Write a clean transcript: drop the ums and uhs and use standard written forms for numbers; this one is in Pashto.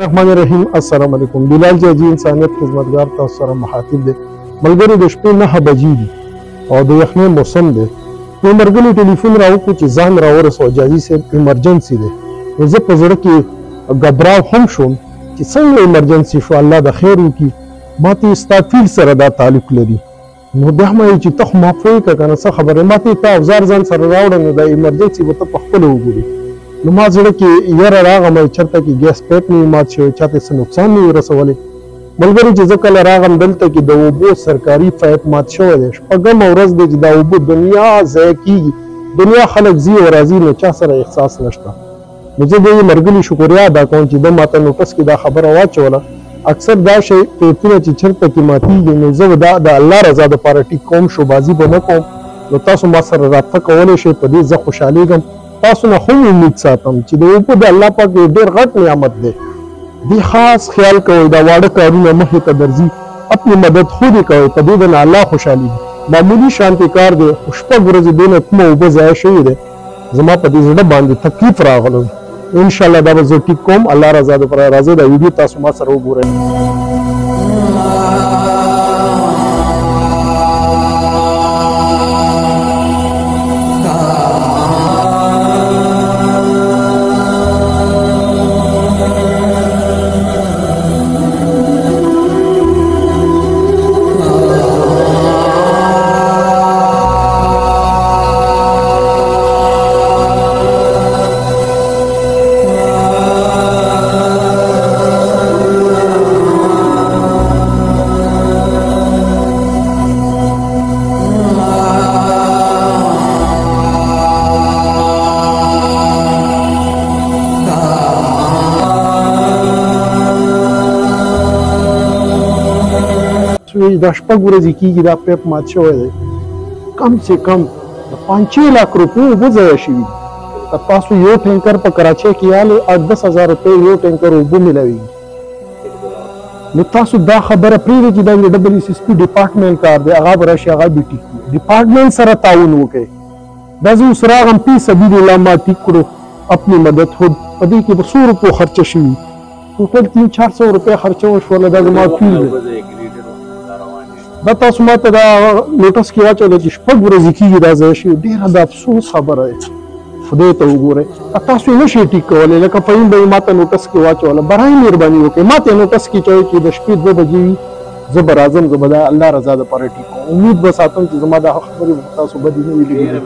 الرحمن الرحیم. السلام علیکم. بلال جاجي انسانیت خدمتګار تاسو سره مخاطب دی. ملګري د شپې 9 بجې دي او د یخنۍ موسم دی. یو مرګلي ټلیفون راوکړو چې ځان راورسوه جاجي صاحب ایمرجنسي دی. نو زه په زړه کې ګبراو هم شوم چې څنګه ایمرجنسي شو، الله د خیر وکړي. ما ته ستا فیل سره دا تعلق لري. نو بیا ما ویل چې ته خو معاف وکړه که نه څه خبره، ما ته ته اوزار ځان سره راوړه نو دا ایمرجنسي به ته پخپله وګورې. نو ما زړه کې یاره راغم چېرته کې ګیس پایپ نه وي مات شوی، چاته څه نقصان نه وي رسولی. ملګري چې زه کله راغم دلته کې د اوبو سرکاري پایپ مات شوی دی. شپږمه ورځ دی چې دا اوبه دنیا ضایع کېږي، دنیا خلک ځي او راځي، نو چا سره احساس نشته. نو زه د دې مرګلي شکریا ادا کوم چې ده ماته نوټس کې دا خبره واچوله. اکثر دا شی پایپونه چې چېرته کې ماتېږي نو زه دا د الله رضا دپاره ټیک کوم، شوبازي به نه کوم. نو تاسو ما سره رابطه کولی شئ، په دې زه خوشحالېږم. تاسو نه هم امید ساتم چې د اوبو د الله پاک یو ډېر غټ نعمت دی. دې خاص خیال کوئ، دا واړه کارونه مخې ته درځي، خپل مدد خود یې کوئ، په دې د نه الله خوشحالېږي. معمولي شانتې کار دی، خو شپږ ورځې دونه کومه اوبه ضایع شوې دی، زما په دې زړه باندې تکلیف راغلی. انشاءالله دا به زه ټیک کوم. الله رضا دپاره راځئ دا ویډیو تاسو ما سره وګورئ. دا شپږ ورځې کېږي دا پایپ مات شوی دی. کم سے کم د 5-6 लाख روپۍ اوبه ضایع شوي دي. که تاسو یو ټینکر په کراچۍ کې یالی 8-10 هزار روپۍ یو ټینکر اوبه میلاویږي. نو تاسو دا خبره پرېږدئ چې دا د WSSP ډپارټمنټ کار دی، هغه به راشي هغه به ټیک کړي. ډپارټمنټ سره تعاون وکړئ. دا زه اوس راغم فی سبیل الله ما ټیک کړو اپنی مدد خود. په دې کې به 100 روپۍ خرچه شوي، ټوټل 300-400 روپۍ خرچه وشوله. دا زما فیل دی. دا تاسو ما ته دا نوټس کې واچوله چې شپږ ورځې کېږي دا ضایع شوي. ډېره د افسوس خبره ده، خدای ته وګورئ. تاسو یې نشئ ټیک کولی. لکه فهیم به یې ما ته نوټس کې واچوله، برای مهرباني وکړئ ما ته یې نوټس کې چوئ چې د شپې 2 بجې وي، زه به راځم، زه به دا الله رضا دپاره ټیک کوم. امید به ساتم چې زما دا خبرې به تاسو بدې نه وي لګېدلې.